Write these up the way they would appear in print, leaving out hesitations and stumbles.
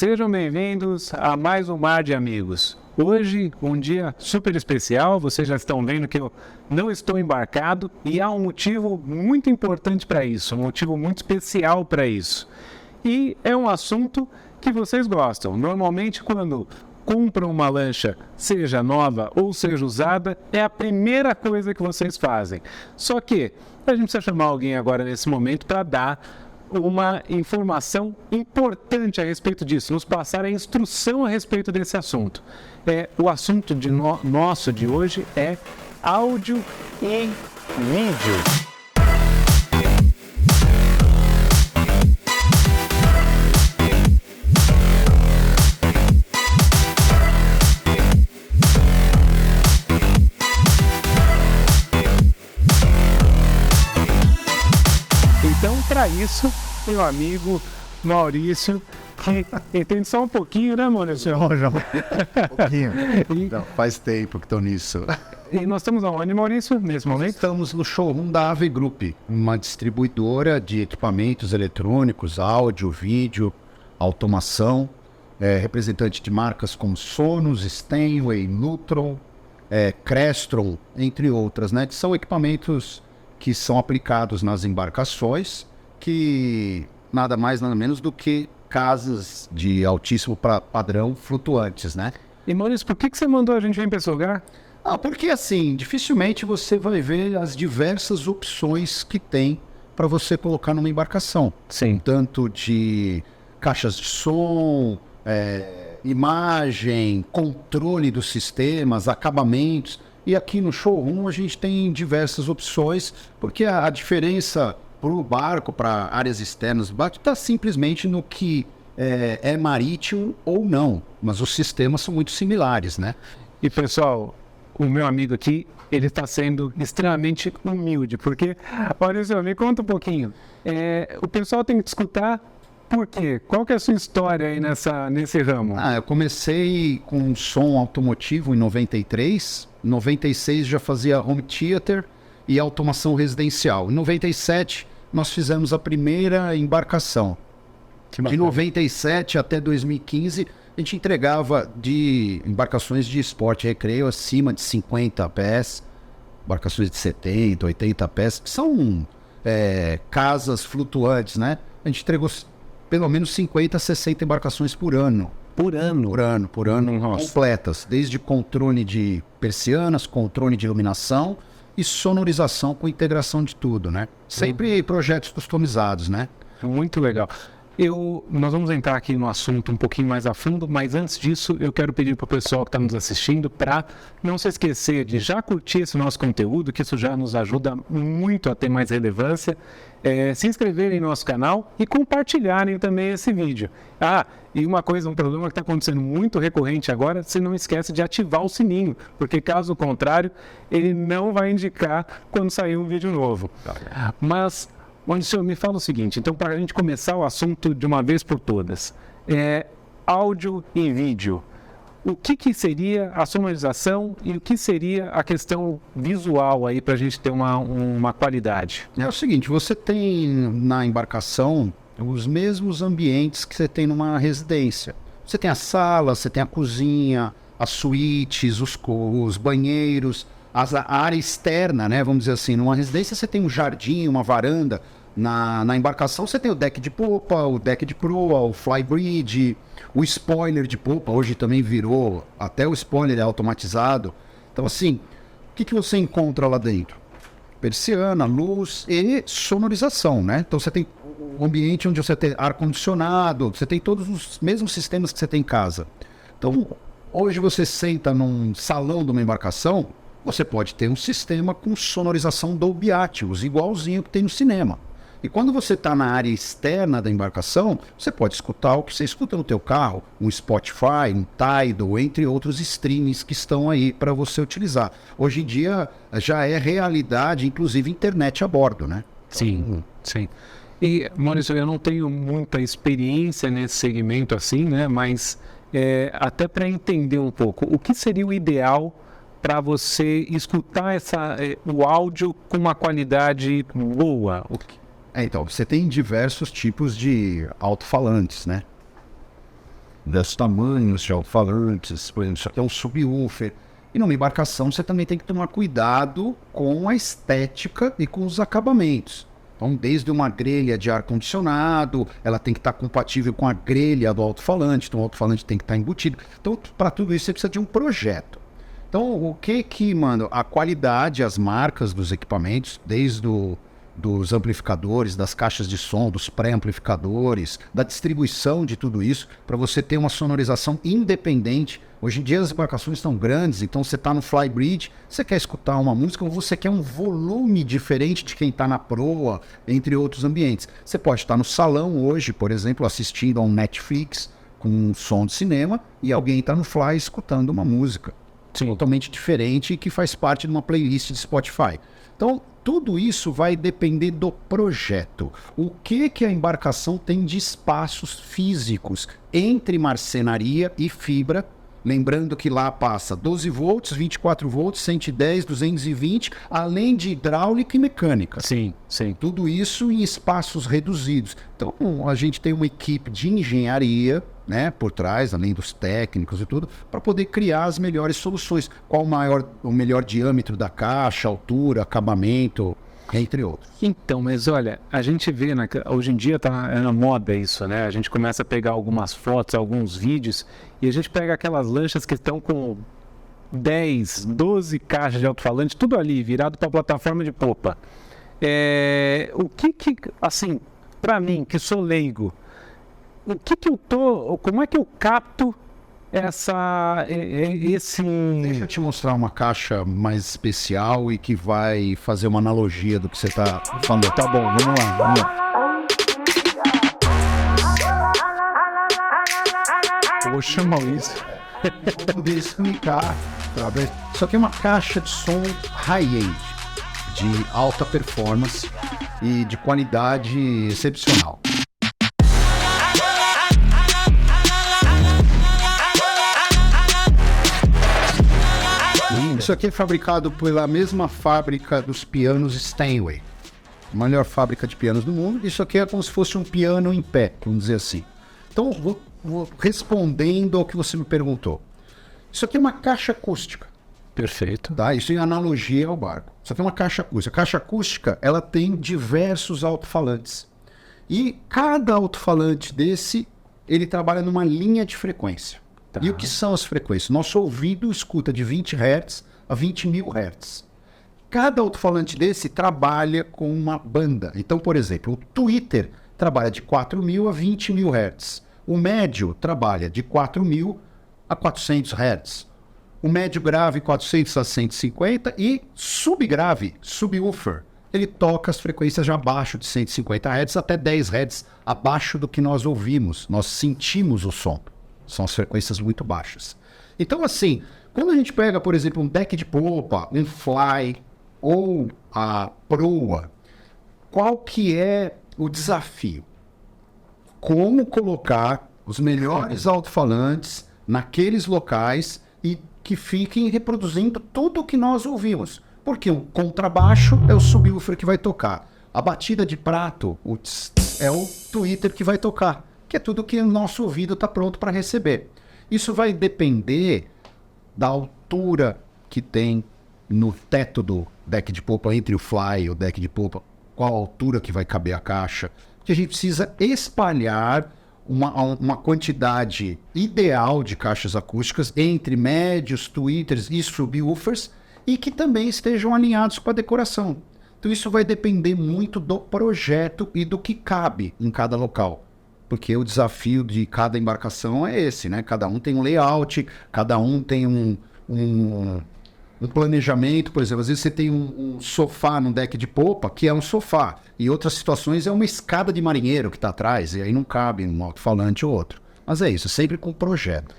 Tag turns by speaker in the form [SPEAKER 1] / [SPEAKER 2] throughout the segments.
[SPEAKER 1] Sejam bem-vindos a mais um Mar de Amigos. Hoje, um dia super especial, vocês já estão vendo que eu não estou embarcado e há um motivo muito importante para isso, um motivo muito especial para isso. E é um assunto que vocês gostam. Normalmente, quando compram uma lancha, seja nova ou seja usada, é a primeira coisa que vocês fazem. Só que a gente precisa chamar alguém agora nesse momento para dar uma informação importante a respeito disso, nos passar a instrução a respeito desse assunto. O assunto nosso de hoje é áudio e vídeo. Então, para isso, meu amigo Maurício, que entende só um pouquinho, né, Maurício?
[SPEAKER 2] Já um pouquinho. Não, faz tempo que estou nisso.
[SPEAKER 1] E nós estamos aonde, Maurício, nesse momento?
[SPEAKER 2] Estamos no showroom da AV Group, uma distribuidora de equipamentos eletrônicos, áudio, vídeo, automação, representante de marcas como Sonos, Steinway, Nutron, Crestron, entre outras, né? Que são equipamentos que são aplicados nas embarcações, que nada mais, nada menos do que casas de altíssimo padrão flutuantes, né?
[SPEAKER 1] E Maurício, por que você mandou a gente vir para esse lugar?
[SPEAKER 2] Porque assim, dificilmente você vai ver as diversas opções que tem para você colocar numa embarcação.
[SPEAKER 1] Sim.
[SPEAKER 2] Tanto de caixas de som, imagem, controle dos sistemas, acabamentos. E aqui no showroom a gente tem diversas opções, porque a diferença para o barco, para áreas externas do barco, está simplesmente no que é marítimo ou não. Mas os sistemas são muito similares, né?
[SPEAKER 1] E pessoal, o meu amigo aqui, ele está sendo extremamente humilde, porque, Maurício, me conta um pouquinho. O pessoal tem que te escutar. Por quê? Qual que é a sua história aí nesse ramo?
[SPEAKER 2] Eu comecei com som automotivo em 93, em 96 já fazia home theater e automação residencial. Em 97 nós fizemos a primeira embarcação. De 97 até 2015 a gente entregava de embarcações de esporte e recreio acima de 50 pés, embarcações de 70, 80 pés, que são casas flutuantes, né? A gente entregou pelo menos 50, 60 embarcações por ano.
[SPEAKER 1] Por ano?
[SPEAKER 2] Por ano,
[SPEAKER 1] Nossa.
[SPEAKER 2] Completas. Desde controle de persianas, controle de iluminação e sonorização com integração de tudo, né? Sempre projetos customizados, né?
[SPEAKER 1] Muito legal. Nós vamos entrar aqui no assunto um pouquinho mais a fundo, mas antes disso eu quero pedir para o pessoal que está nos assistindo para não se esquecer de já curtir esse nosso conteúdo, que isso já nos ajuda muito a ter mais relevância, se inscreverem no nosso canal e compartilharem também esse vídeo. E uma coisa, um problema que está acontecendo muito recorrente agora, você não esquece de ativar o sininho, porque caso contrário, ele não vai indicar quando sair um vídeo novo. Mas Maurício, me fala o seguinte, então para a gente começar o assunto de uma vez por todas, áudio e vídeo, o que seria a sonorização e o que seria a questão visual aí para a gente ter uma qualidade?
[SPEAKER 2] É o seguinte, você tem na embarcação os mesmos ambientes que você tem numa residência. Você tem a sala, você tem a cozinha, as suítes, os banheiros, a área externa, né? Vamos dizer assim, numa residência você tem um jardim, uma varanda. Na embarcação você tem o deck de popa, o deck de proa, o flybridge, o spoiler de popa, hoje também virou, até o spoiler é automatizado. Então assim, o que você encontra lá dentro? Persiana, luz e sonorização, né? Então você tem o ambiente onde você tem ar-condicionado, você tem todos os mesmos sistemas que você tem em casa. Então, hoje você senta num salão de uma embarcação, você pode ter um sistema com sonorização Dolby Atmos, igualzinho que tem no cinema. E quando você está na área externa da embarcação, você pode escutar o que você escuta no teu carro, um Spotify, um Tidal, entre outros streamings que estão aí para você utilizar. Hoje em dia já é realidade, inclusive internet a bordo, né?
[SPEAKER 1] Sim, sim. E, Maurício, eu não tenho muita experiência nesse segmento assim, né? Mas até para entender um pouco, o que seria o ideal para você escutar o áudio com uma qualidade boa?
[SPEAKER 2] Então, você tem diversos tipos de alto-falantes, né? dos tamanhos de alto-falantes, por exemplo, isso aqui é um subwoofer. E numa embarcação você também tem que tomar cuidado com a estética e com os acabamentos. Então, desde uma grelha de ar-condicionado, ela tem que estar compatível com a grelha do alto-falante, então o alto-falante tem que estar embutido. Então, para tudo isso você precisa de um projeto. Então, o que, mano? A qualidade, as marcas dos equipamentos, desde dos amplificadores, das caixas de som, dos pré-amplificadores, da distribuição de tudo isso, para você ter uma sonorização independente. Hoje em dia as embarcações estão grandes, então você está no Flybridge, você quer escutar uma música ou você quer um volume diferente de quem está na proa, entre outros ambientes. Você pode estar no salão hoje, por exemplo, assistindo a um Netflix com um som de cinema e alguém está no Fly escutando uma música. Sim. Totalmente diferente e que faz parte de uma playlist de Spotify. Então, tudo isso vai depender do projeto. O que a embarcação tem de espaços físicos entre marcenaria e fibra. Lembrando que lá passa 12 volts, 24 volts, 110, 220, além de hidráulica e mecânica.
[SPEAKER 1] Sim, sim.
[SPEAKER 2] Tudo isso em espaços reduzidos. Então, a gente tem uma equipe de engenharia, né, por trás, além dos técnicos e tudo, para poder criar as melhores soluções. Qual o melhor diâmetro da caixa, altura, acabamento, entre outros.
[SPEAKER 1] Então, mas olha, a gente vê, hoje em dia tá na moda isso, né? A gente começa a pegar algumas fotos, alguns vídeos, e a gente pega aquelas lanchas que estão com 10, 12 caixas de alto-falante, tudo ali, virado para a plataforma de popa. O que, assim, para mim, que sou leigo, como é que eu capto esse...
[SPEAKER 2] Deixa eu te mostrar uma caixa mais especial e que vai fazer uma analogia do que você está falando.
[SPEAKER 1] Tá bom, vamos lá. Poxa, Maurício.
[SPEAKER 2] Vou poder explicar. Isso aqui é uma caixa de som high-end, de alta performance e de qualidade excepcional. Isso aqui é fabricado pela mesma fábrica dos pianos Steinway, a melhor fábrica de pianos do mundo. Isso aqui é como se fosse um piano em pé, vamos dizer assim. Então, vou respondendo ao que você me perguntou. Isso aqui é uma caixa acústica.
[SPEAKER 1] Perfeito.
[SPEAKER 2] Tá? Isso em analogia ao barco. Isso aqui é uma caixa acústica. A caixa acústica, ela tem diversos alto-falantes. E cada alto-falante desse, ele trabalha numa linha de frequência. Tá. E o que são as frequências? Nosso ouvido escuta de 20 Hz a 20 mil Hz. Cada alto-falante desse trabalha com uma banda. Então, por exemplo, o Twitter trabalha de 4.000 a 20 mil Hz. O médio trabalha de 4.000 a 400 Hz. O médio grave 400 a 150 e subgrave, subwoofer. Ele toca as frequências já abaixo de 150 Hz até 10 Hz abaixo do que nós ouvimos. Nós sentimos o som. São as frequências muito baixas. Então, assim, quando a gente pega, por exemplo, um deck de popa, um fly ou a proa, qual que é o desafio? Como colocar os melhores alto-falantes naqueles locais e que fiquem reproduzindo tudo o que nós ouvimos. Porque o contrabaixo é o subwoofer que vai tocar. A batida de prato é o tweeter que vai tocar. Que é tudo que o nosso ouvido está pronto para receber. Isso vai depender da altura que tem no teto do deck de popa, entre o fly e o deck de popa, qual a altura que vai caber a caixa. Que a gente precisa espalhar uma quantidade ideal de caixas acústicas entre médios, tweeters e subwoofers e que também estejam alinhados com a decoração. Então isso vai depender muito do projeto e do que cabe em cada local. Porque o desafio de cada embarcação é esse, né? Cada um tem um layout, cada um tem um planejamento. Por exemplo, às vezes você tem um sofá no deck de popa, que é um sofá. E outras situações é uma escada de marinheiro que está atrás, e aí não cabe um alto-falante ou outro. Mas é isso, sempre com projeto.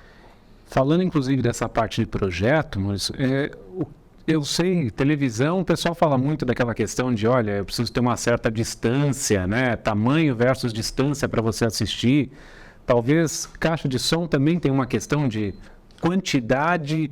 [SPEAKER 1] Falando inclusive dessa parte de projeto, Maurício, eu sei, televisão, o pessoal fala muito daquela questão de, olha, eu preciso ter uma certa distância, né? Tamanho versus distância para você assistir. Talvez caixa de som também tem uma questão de quantidade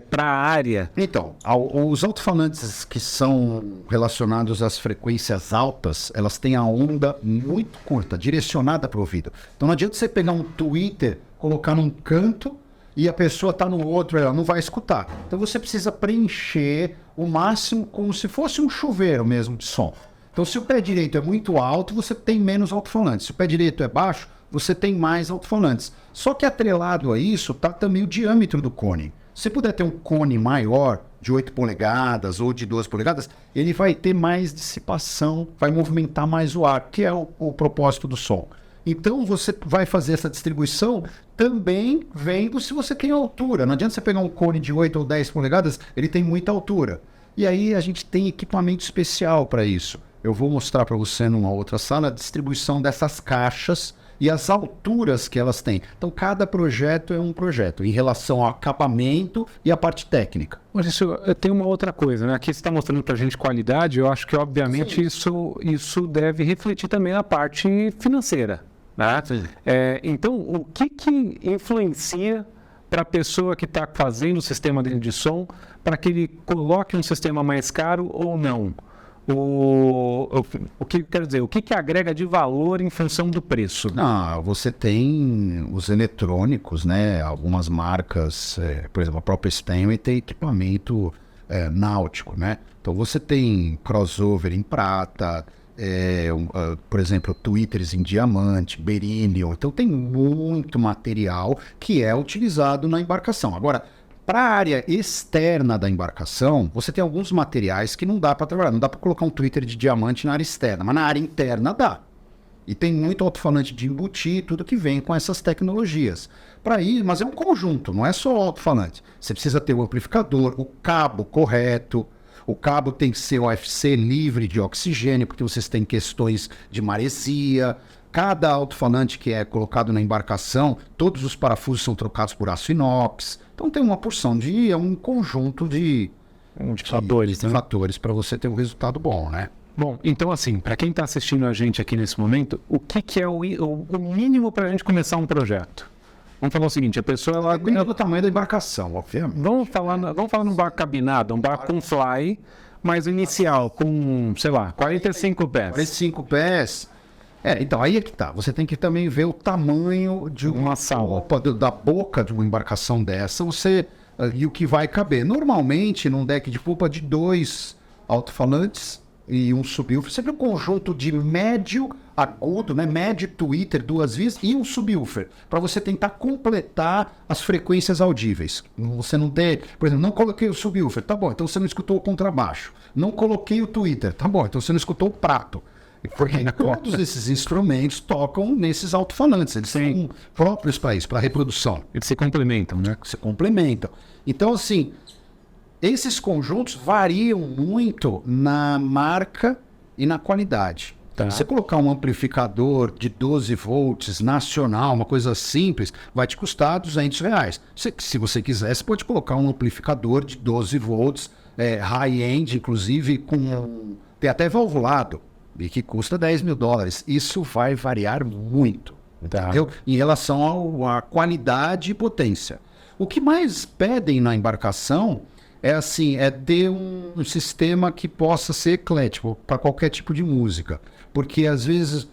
[SPEAKER 1] para a área?
[SPEAKER 2] Então, os alto-falantes que são relacionados às frequências altas, elas têm a onda muito curta, direcionada para o ouvido. Então não adianta você pegar um tweeter, colocar num canto e a pessoa está no outro, ela não vai escutar. Então você precisa preencher o máximo como se fosse um chuveiro mesmo de som. Então se o pé direito é muito alto, você tem menos alto-falantes. Se o pé direito é baixo, você tem mais alto-falantes. Só que atrelado a isso está também o diâmetro do cone. Se puder ter um cone maior, de 8 polegadas ou de 12 polegadas, ele vai ter mais dissipação, vai movimentar mais o ar, que é o propósito do som. Então você vai fazer essa distribuição também vendo se você tem altura. Não adianta você pegar um cone de 8 ou 10 polegadas, ele tem muita altura. E aí a gente tem equipamento especial para isso. Eu vou mostrar para você numa outra sala a distribuição dessas caixas e as alturas que elas têm. Então, cada projeto é um projeto em relação ao acabamento e à parte técnica.
[SPEAKER 1] Maurício, tem uma outra coisa, né? Aqui você está mostrando para a gente qualidade, eu acho que, obviamente, isso deve refletir também na parte financeira. Né? Então, o que influencia para a pessoa que está fazendo o sistema dele de som, para que ele coloque um sistema mais caro ou não? O que quer dizer? O que agrega de valor em função do preço?
[SPEAKER 2] Você tem os eletrônicos, né? Algumas marcas, por exemplo, a própria Steinway tem equipamento náutico, né? Então você tem crossover em prata, por exemplo, tweeters em diamante, beryllium. Então tem muito material que é utilizado na embarcação. Agora, para a área externa da embarcação, você tem alguns materiais que não dá para trabalhar. Não dá para colocar um tweeter de diamante na área externa, mas na área interna dá. E tem muito alto-falante de embutir, tudo que vem com essas tecnologias. Para ir, mas é um conjunto, não é só o alto-falante. Você precisa ter o amplificador, o cabo correto. O cabo tem que ser OFC livre de oxigênio, porque vocês têm questões de maresia. Cada alto-falante que é colocado na embarcação, todos os parafusos são trocados por aço inox. Então tem uma porção um conjunto de fatores para você ter um resultado bom, né?
[SPEAKER 1] Bom, então assim, para quem está assistindo a gente aqui nesse momento, o que é o mínimo para a gente começar um projeto? Vamos falar o seguinte, a pessoa...
[SPEAKER 2] Depende do tamanho da embarcação, obviamente.
[SPEAKER 1] Vamos falar num barco cabinado, um barco com fly, mas inicial, com, sei lá, 45 pés.
[SPEAKER 2] 45 pés... então aí é que tá. Você tem que também ver o tamanho de
[SPEAKER 1] uma sala,
[SPEAKER 2] da boca de uma embarcação dessa, e o que vai caber. Normalmente, num deck de popa de 2 alto-falantes e um subwoofer, sempre um conjunto de médio agudo, né? Médio tweeter, 2 vias e um subwoofer, para você tentar completar as frequências audíveis. Você não tem, por exemplo, não coloquei o subwoofer, tá bom, então você não escutou o contrabaixo. Não coloquei o tweeter, tá bom, então você não escutou o prato. Porque todos esses instrumentos tocam nesses alto-falantes, eles são próprios para isso, para reprodução.
[SPEAKER 1] Eles se complementam, né?
[SPEAKER 2] Se complementam. Então, assim, esses conjuntos variam muito na marca e na qualidade. Tá. Você colocar um amplificador de 12 volts nacional, uma coisa simples, vai te custar R$200. Se você quiser, você pode colocar um amplificador de 12 volts, high-end, inclusive, tem até valvulado, e que custa $10 mil. Isso vai variar muito, entendeu? Em relação à qualidade e potência. O que mais pedem na embarcação é ter um sistema que possa ser eclético para qualquer tipo de música. Porque às vezes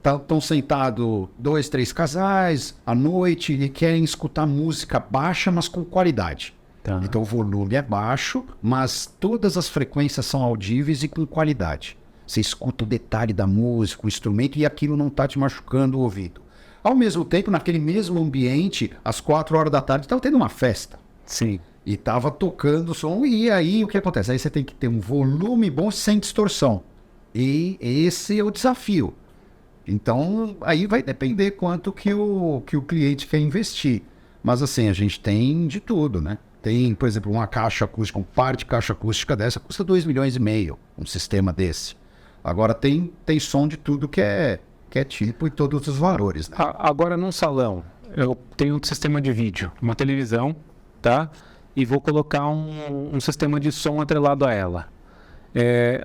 [SPEAKER 2] estão sentados 2, 3 casais à noite e querem escutar música baixa, mas com qualidade. Tá. Então o volume é baixo, mas todas as frequências são audíveis e com qualidade. Você escuta o detalhe da música, o instrumento, e aquilo não está te machucando o ouvido. Ao mesmo tempo, naquele mesmo ambiente, às 4 horas da tarde, estava tendo uma festa.
[SPEAKER 1] Sim.
[SPEAKER 2] E estava tocando som, e aí o que acontece? Aí você tem que ter um volume bom sem distorção. E esse é o desafio. Então, aí vai depender quanto que o cliente quer investir. Mas assim, a gente tem de tudo, né? Tem, por exemplo, uma caixa acústica, um par de caixa acústica dessa, custa R$2,5 milhões, um sistema desse. Agora tem som de tudo que é tipo e todos os valores. Né?
[SPEAKER 1] Agora num salão, eu tenho um sistema de vídeo, uma televisão, tá? E vou colocar um sistema de som atrelado a ela.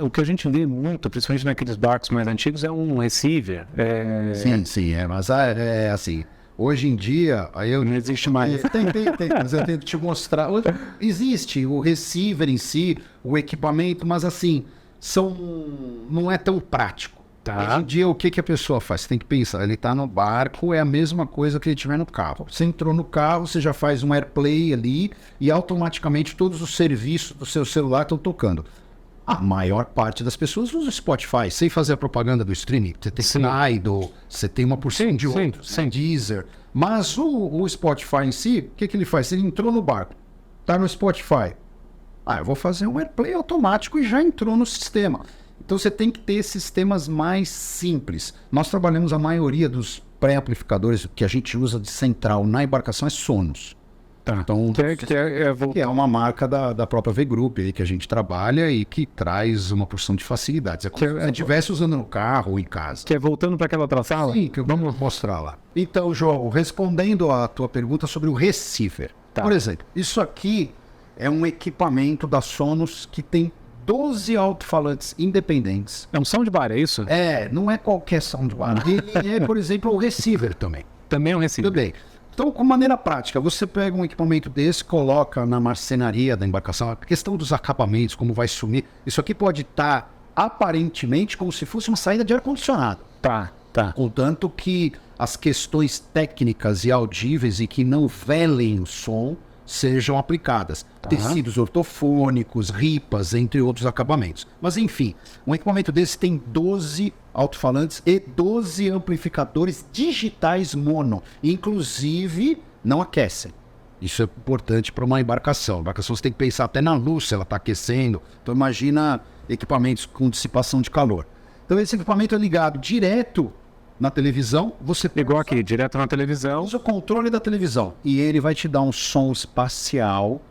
[SPEAKER 1] O que a gente vê muito, principalmente naqueles barcos mais antigos, é um receiver.
[SPEAKER 2] Sim, mas assim, Hoje em dia, aí eu...
[SPEAKER 1] Não existe mais.
[SPEAKER 2] Tem, mas eu tenho que te mostrar. Existe o receiver em si, o equipamento, mas assim, não é tão prático.
[SPEAKER 1] Tá.
[SPEAKER 2] Hoje em dia, o que a pessoa faz? Você tem que pensar, ele está no barco, é a mesma coisa que ele tiver no carro. Você entrou no carro, você já faz um AirPlay ali e automaticamente todos os serviços do seu celular estão tocando. A maior parte das pessoas usa o Spotify, sem fazer a propaganda do streaming. Você tem Tidal, você tem uma porção de outros, sem Deezer. Mas o Spotify em si, o que ele faz? Ele entrou no barco, está no Spotify. Eu vou fazer um AirPlay automático e já entrou no sistema. Então você tem que ter sistemas mais simples. Nós trabalhamos a maioria dos pré-amplificadores que a gente usa de central na embarcação é Sonos.
[SPEAKER 1] Tá.
[SPEAKER 2] Então, que é uma marca da própria V-Group aí que a gente trabalha e que traz uma porção de facilidades. É como se você estivesse usando no carro ou em casa.
[SPEAKER 1] Que é voltando para aquela outra sala?
[SPEAKER 2] Sim, que vamos mostrar lá. Então, João, respondendo à tua pergunta sobre o receiver.
[SPEAKER 1] Tá.
[SPEAKER 2] Por exemplo, isso aqui é um equipamento da Sonos que tem 12 alto-falantes independentes.
[SPEAKER 1] É um soundbar, é isso?
[SPEAKER 2] Não é qualquer soundbar. Ele é, por exemplo, o receiver também.
[SPEAKER 1] Também é um receiver.
[SPEAKER 2] Tudo bem. Então, com maneira prática, você pega um equipamento desse, coloca na marcenaria da embarcação, a questão dos acabamentos, como vai sumir, isso aqui pode estar aparentemente como se fosse uma saída de ar-condicionado.
[SPEAKER 1] Tá.
[SPEAKER 2] Contanto que as questões técnicas e audíveis e que não velem o som sejam aplicadas. Tecidos ortofônicos, ripas, entre outros acabamentos. Mas enfim, um equipamento desse tem 12 alto-falantes e 12 amplificadores digitais mono. Inclusive, não aquecem. Isso é importante para uma embarcação. A embarcação você tem que pensar até na luz, se ela está aquecendo. Então imagina equipamentos com dissipação de calor. Então esse equipamento é ligado direto na televisão, você
[SPEAKER 1] igual aqui, direto na televisão.
[SPEAKER 2] usa o controle da televisão e ele vai te dar um som espacial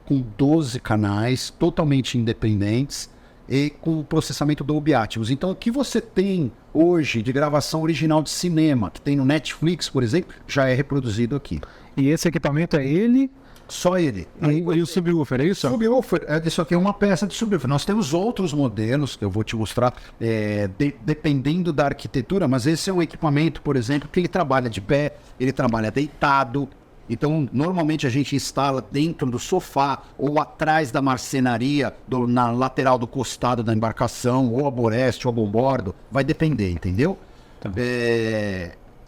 [SPEAKER 2] com 12 canais totalmente independentes e com processamento Dolby Atmos. Então o que você tem hoje de gravação original de cinema, que tem no Netflix, por exemplo, já é reproduzido aqui.
[SPEAKER 1] E esse equipamento é ele
[SPEAKER 2] Só ele.
[SPEAKER 1] e o subwoofer, é isso?
[SPEAKER 2] Subwoofer, isso aqui é uma peça de subwoofer. Nós temos outros modelos que eu vou te mostrar, dependendo da arquitetura, mas esse é um equipamento, por exemplo, que ele trabalha de pé, ele trabalha deitado. Então, normalmente a gente instala dentro do sofá ou atrás da marcenaria, na lateral do costado da embarcação, ou a boreste, ou a bombordo. Vai depender, entendeu?
[SPEAKER 1] Tá.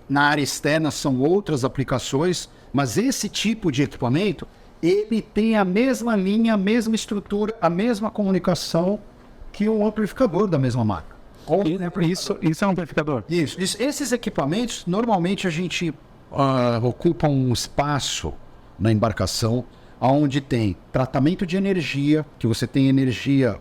[SPEAKER 2] Na área externa são outras aplicações, mas esse tipo de equipamento, ele tem a mesma linha, a mesma estrutura, a mesma comunicação que um amplificador da mesma marca.
[SPEAKER 1] Isso é um amplificador?
[SPEAKER 2] Isso. Esses equipamentos, normalmente a gente ocupa um espaço na embarcação onde tem tratamento de energia, que você tem energia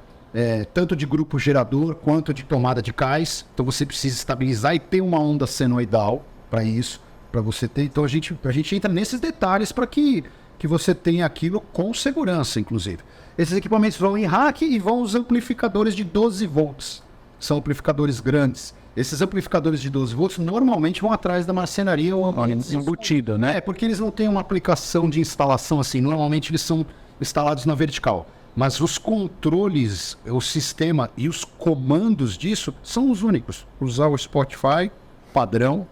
[SPEAKER 2] tanto de grupo gerador quanto de tomada de cais. Então você precisa estabilizar e ter uma onda senoidal para isso, para você ter. Então a gente entra nesses detalhes para que você tenha aquilo com segurança, inclusive. Esses equipamentos vão em rack e vão os amplificadores de 12 volts. São amplificadores grandes. Esses amplificadores de 12 volts normalmente vão atrás da marcenaria ou
[SPEAKER 1] embutido, né?
[SPEAKER 2] Porque eles não têm uma aplicação de instalação assim. Normalmente eles são instalados na vertical. Mas os controles, o sistema e os comandos disso são os únicos. Usar o Spotify padrão,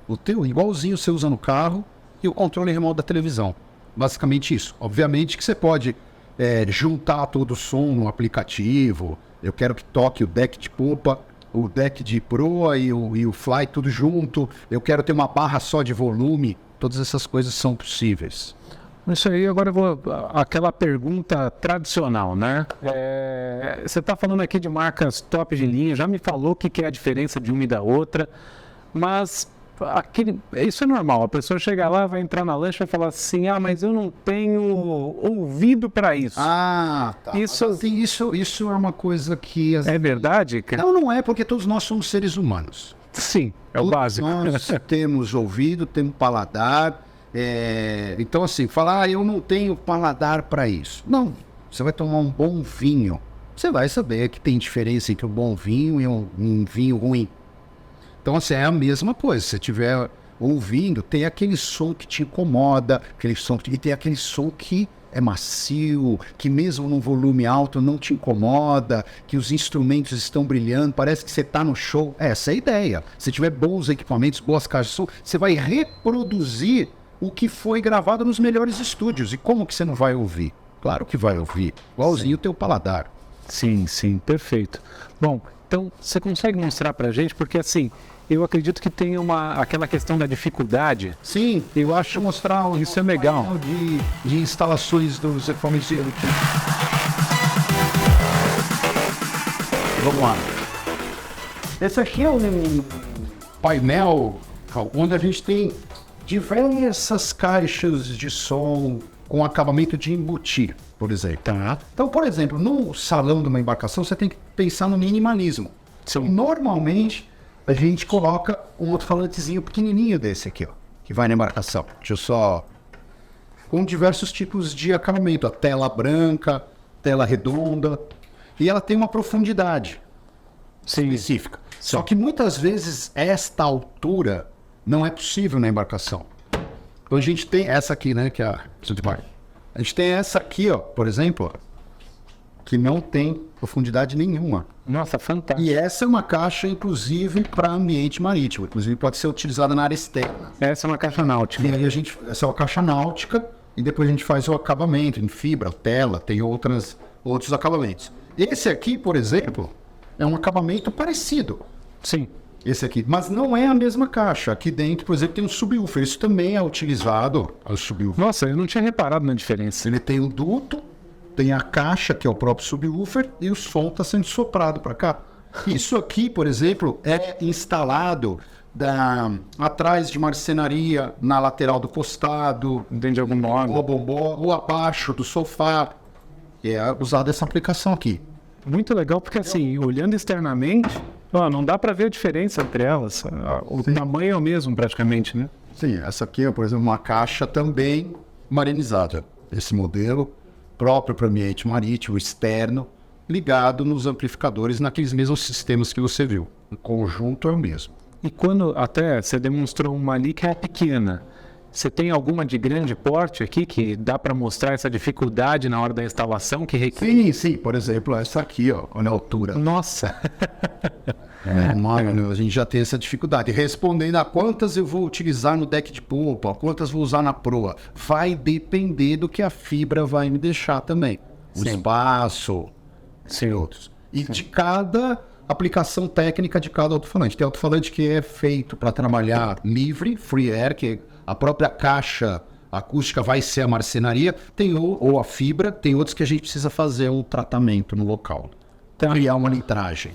[SPEAKER 2] o teu igualzinho você usa no carro, e o controle remoto da televisão. Basicamente isso. Obviamente que você pode juntar todo o som no aplicativo. Eu quero que toque o deck de popa, o deck de proa e o fly tudo junto. Eu quero ter uma barra só de volume. Todas essas coisas são possíveis.
[SPEAKER 1] Isso aí, agora eu vou... Aquela pergunta tradicional, né? Você está falando aqui de marcas top de linha, já me falou o que é a diferença de uma e da outra, mas isso é normal. A pessoa chega lá, vai entrar na lancha e vai falar assim, mas eu não tenho ouvido para isso.
[SPEAKER 2] Tá.
[SPEAKER 1] Isso
[SPEAKER 2] é uma coisa que...
[SPEAKER 1] É verdade?
[SPEAKER 2] Não é, porque todos nós somos seres humanos.
[SPEAKER 1] Sim, é o básico.
[SPEAKER 2] Nós temos ouvido, temos paladar. Então, assim, falar, eu não tenho paladar para isso. Não, você vai tomar um bom vinho. Você vai saber que tem diferença entre um bom vinho e um vinho ruim. Então, assim, é a mesma coisa. Se você estiver ouvindo, tem aquele som que te incomoda, e tem aquele som que é macio, que mesmo num volume alto não te incomoda, que os instrumentos estão brilhando, parece que você está no show. Essa é a ideia. Se tiver bons equipamentos, boas caixas de som, você vai reproduzir o que foi gravado nos melhores estúdios. E como que você não vai ouvir? Claro que vai ouvir, igualzinho o teu paladar.
[SPEAKER 1] Sim, sim, perfeito. Bom, então você consegue mostrar pra gente, porque assim, eu acredito que tem aquela questão da dificuldade.
[SPEAKER 2] Sim, eu acho mostrar
[SPEAKER 1] Isso é legal.
[SPEAKER 2] de instalações dos equipamentos. Vamos lá. Esse aqui é um painel onde a gente tem diversas caixas de som com acabamento de embutir, por exemplo.
[SPEAKER 1] Tá.
[SPEAKER 2] Então, por exemplo, no salão de uma embarcação, você tem que pensar no minimalismo.
[SPEAKER 1] Sim.
[SPEAKER 2] Normalmente, a gente coloca um alto-falantezinho pequenininho desse aqui, ó, que vai na embarcação. Deixa eu só... Com diversos tipos de acabamento. A tela branca, tela redonda. E ela tem uma profundidade específica. Só que muitas vezes esta altura não é possível na embarcação. Então a gente tem essa aqui, né, que é a... A gente tem essa aqui, ó, por exemplo, ó, que não tem profundidade nenhuma.
[SPEAKER 1] Nossa, fantástico.
[SPEAKER 2] E essa é uma caixa, inclusive, para ambiente marítimo. Inclusive, pode ser utilizada na área externa.
[SPEAKER 1] Essa é uma caixa náutica.
[SPEAKER 2] E aí essa é uma caixa náutica, e depois a gente faz o acabamento em fibra, tela, tem outros acabamentos. Esse aqui, por exemplo, é um acabamento parecido.
[SPEAKER 1] Sim.
[SPEAKER 2] Esse aqui, mas não é a mesma caixa. Aqui dentro, por exemplo, tem um subwoofer. Isso também é utilizado. O subwoofer.
[SPEAKER 1] Nossa, eu não tinha reparado na diferença.
[SPEAKER 2] Ele tem o duto, tem a caixa, que é o próprio subwoofer, e o som está sendo soprado para cá. Isso aqui, por exemplo, é instalado atrás de marcenaria, na lateral do costado,
[SPEAKER 1] Dentro de algum móvel.
[SPEAKER 2] ou abaixo do sofá. É usada essa aplicação aqui.
[SPEAKER 1] Muito legal, porque assim, olhando externamente, ó, não dá pra ver a diferença entre elas. O tamanho é o mesmo, praticamente, né?
[SPEAKER 2] Sim, essa aqui é, por exemplo, uma caixa também marinizada. Esse modelo próprio para ambiente marítimo, externo, ligado nos amplificadores, naqueles mesmos sistemas que você viu. O conjunto é o mesmo.
[SPEAKER 1] E quando até você demonstrou uma ali que é pequena, você tem alguma de grande porte aqui que dá para mostrar essa dificuldade na hora da instalação que requer?
[SPEAKER 2] Sim, sim. Por exemplo, essa aqui, ó, olha a altura.
[SPEAKER 1] Nossa!
[SPEAKER 2] A gente já tem essa dificuldade. Respondendo a quantas eu vou utilizar no deck de popa, quantas vou usar na proa, vai depender do que a fibra vai me deixar também. O
[SPEAKER 1] Sim.
[SPEAKER 2] espaço,
[SPEAKER 1] Sim.
[SPEAKER 2] outros. E de cada aplicação técnica de cada alto-falante. Tem alto-falante que é feito para trabalhar livre, free air, que a própria caixa acústica vai ser a marcenaria, tem ou a fibra, tem outros que a gente precisa fazer um tratamento no local. Criar uma litragem.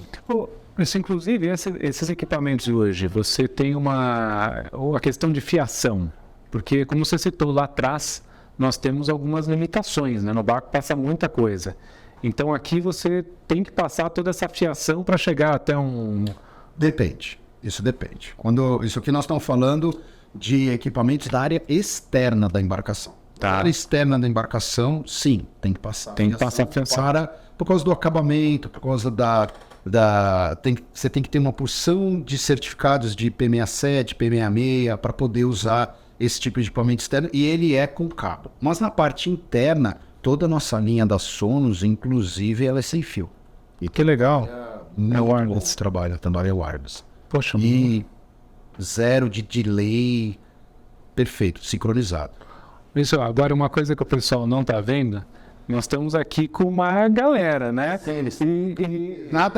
[SPEAKER 1] Isso, inclusive, esses equipamentos hoje, você tem a questão de fiação, porque como você citou lá atrás, nós temos algumas limitações, né? No barco passa muita coisa. Então aqui você tem que passar toda essa fiação para chegar até um...
[SPEAKER 2] Depende, isso depende. Isso aqui nós estamos falando de equipamentos da área externa da embarcação.
[SPEAKER 1] Tá.
[SPEAKER 2] A área externa da embarcação, sim, tem que passar.
[SPEAKER 1] Tem que passar fiação.
[SPEAKER 2] Por causa do acabamento, por causa você tem que ter uma porção de certificados de P67, P66 para poder usar esse tipo de equipamento externo, e ele é com cabo. Mas na parte interna, toda a nossa linha da Sonos, inclusive, ela é sem fio.
[SPEAKER 1] E que legal.
[SPEAKER 2] É wireless. Trabalha, tá na área wireless.
[SPEAKER 1] Poxa,
[SPEAKER 2] E zero de delay, perfeito, sincronizado.
[SPEAKER 1] isso, agora uma coisa que o pessoal não está vendo, nós estamos aqui com uma galera, né?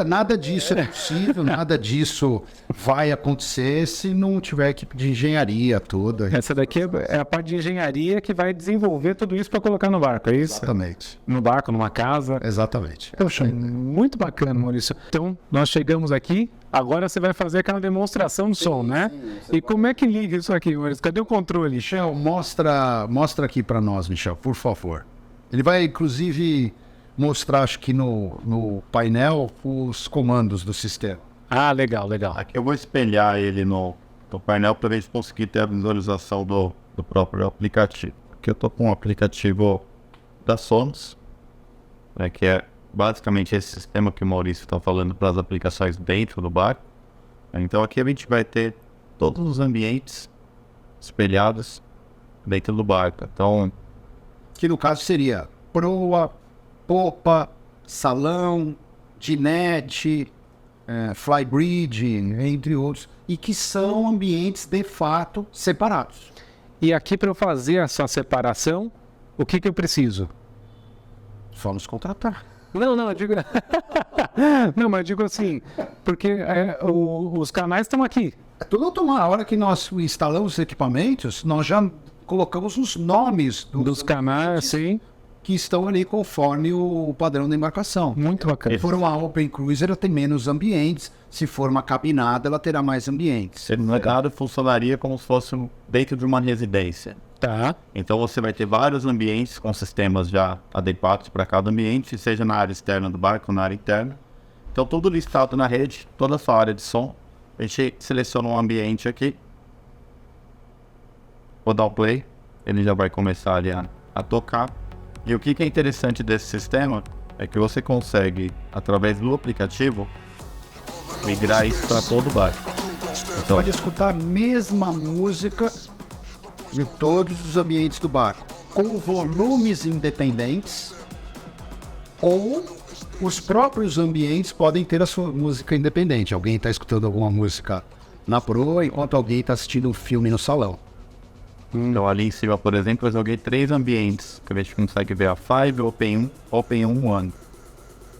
[SPEAKER 2] Nada disso é possível, nada disso vai acontecer se não tiver equipe de engenharia toda.
[SPEAKER 1] Essa daqui é a parte de engenharia que vai desenvolver tudo isso para colocar no barco, é isso?
[SPEAKER 2] Exatamente.
[SPEAKER 1] No barco, numa casa.
[SPEAKER 2] Exatamente.
[SPEAKER 1] Poxa, muito bacana, Maurício. Então, nós chegamos aqui, agora você vai fazer aquela demonstração do som, né? E como é que liga isso aqui, Maurício? Cadê o controle?
[SPEAKER 2] Michel, mostra aqui para nós, Michel, por favor. Ele vai, inclusive, mostrar, acho que no painel, os comandos do sistema.
[SPEAKER 1] Ah, legal, legal.
[SPEAKER 3] Aqui eu vou espelhar ele no painel para ver se conseguir ter a visualização do próprio aplicativo. Aqui eu estou com um aplicativo da Sonos, né, que é basicamente esse sistema que o Maurício está falando para as aplicações dentro do barco. Então aqui a gente vai ter todos os ambientes espelhados dentro do barco. Então
[SPEAKER 2] que no caso seria proa, popa, salão, dinette, flybridge, entre outros, e que são ambientes de fato separados.
[SPEAKER 1] E aqui para eu fazer essa separação, o que eu preciso?
[SPEAKER 2] Só nos contratar.
[SPEAKER 1] Não, eu digo... Não, mas eu digo assim, porque os canais estão aqui.
[SPEAKER 2] É tudo automático. A hora que nós instalamos os equipamentos, nós já colocamos os nomes
[SPEAKER 1] Dos canais, sim.
[SPEAKER 2] que estão ali conforme o padrão da embarcação.
[SPEAKER 1] Muito bacana.
[SPEAKER 2] Se for uma Open Cruiser, ela tem menos ambientes. Se for uma cabinada, ela terá mais ambientes.
[SPEAKER 3] Esse mercado funcionaria como se fosse dentro de uma residência.
[SPEAKER 1] Tá.
[SPEAKER 3] Então você vai ter vários ambientes com sistemas já adequados para cada ambiente, seja na área externa do barco ou na área interna. Então tudo listado na rede, toda a sua área de som. A gente seleciona um ambiente aqui. Vou dar o play, ele já vai começar ali a tocar. E o que é interessante desse sistema é que você consegue, através do aplicativo, migrar isso para todo o barco. Então,
[SPEAKER 2] Pode escutar a mesma música em todos os ambientes do barco, com volumes independentes, ou os próprios ambientes podem ter a sua música independente. Alguém está escutando alguma música na proa, enquanto alguém está assistindo um filme no salão.
[SPEAKER 3] Então ali em cima, por exemplo, eu joguei 3 ambientes, que a gente consegue ver a 5, Open 1, Open 1.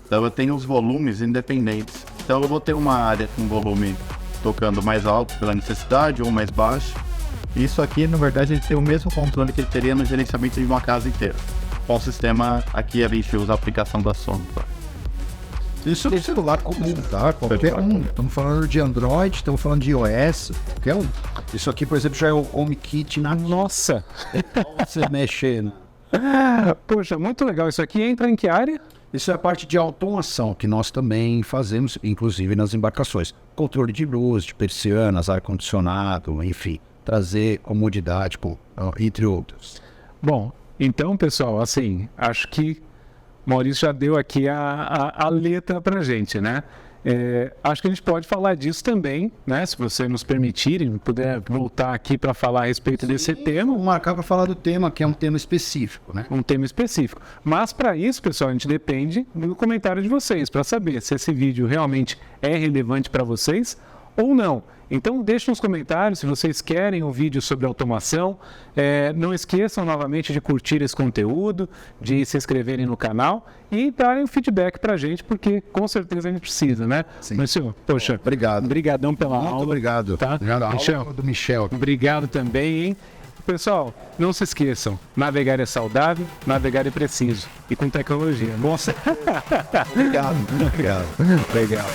[SPEAKER 3] Então eu tenho os volumes independentes. Então eu vou ter uma área com volume tocando mais alto pela necessidade ou mais baixo. Isso aqui, na verdade, ele tem o mesmo controle que ele teria no gerenciamento de uma casa inteira. Com o sistema, aqui a gente usa a aplicação da Sonos.
[SPEAKER 2] Isso é celular comum, tá? Qualquer um. Estamos falando de Android, estamos falando de iOS, qualquer um. Isso aqui, por exemplo, já é o HomeKit na
[SPEAKER 1] Nossa!
[SPEAKER 2] você mexer, né?
[SPEAKER 1] Poxa, muito legal. Isso aqui entra em que área?
[SPEAKER 2] Isso é a parte de automação que nós também fazemos, inclusive nas embarcações. Controle de luz, de persianas, ar-condicionado, enfim. Trazer comodidade, entre outros.
[SPEAKER 1] Bom, então, pessoal, assim, acho que Maurício já deu aqui a letra pra gente, né? Acho que a gente pode falar disso também, né? Se você nos permitirem, puder voltar aqui para falar a respeito desse tema.
[SPEAKER 2] Vamos marcar para falar do tema, que é um tema específico, né?
[SPEAKER 1] Um tema específico. Mas para isso, pessoal, a gente depende do comentário de vocês, para saber se esse vídeo realmente é relevante para vocês ou não. Então deixe nos comentários se vocês querem um vídeo sobre automação. Não esqueçam novamente de curtir esse conteúdo, de se inscreverem no canal e darem um feedback pra gente, porque com certeza a gente precisa, né?
[SPEAKER 2] Sim.
[SPEAKER 1] Mas, senhor, poxa,
[SPEAKER 2] Obrigado.
[SPEAKER 1] Obrigadão pela
[SPEAKER 2] Muito
[SPEAKER 1] aula.
[SPEAKER 2] obrigado.
[SPEAKER 1] Tá?
[SPEAKER 2] Aula do Michel.
[SPEAKER 1] Obrigado também, hein? Pessoal, não se esqueçam, navegar é saudável, navegar é preciso e com tecnologia.
[SPEAKER 2] Nossa. Obrigado.
[SPEAKER 1] Legal.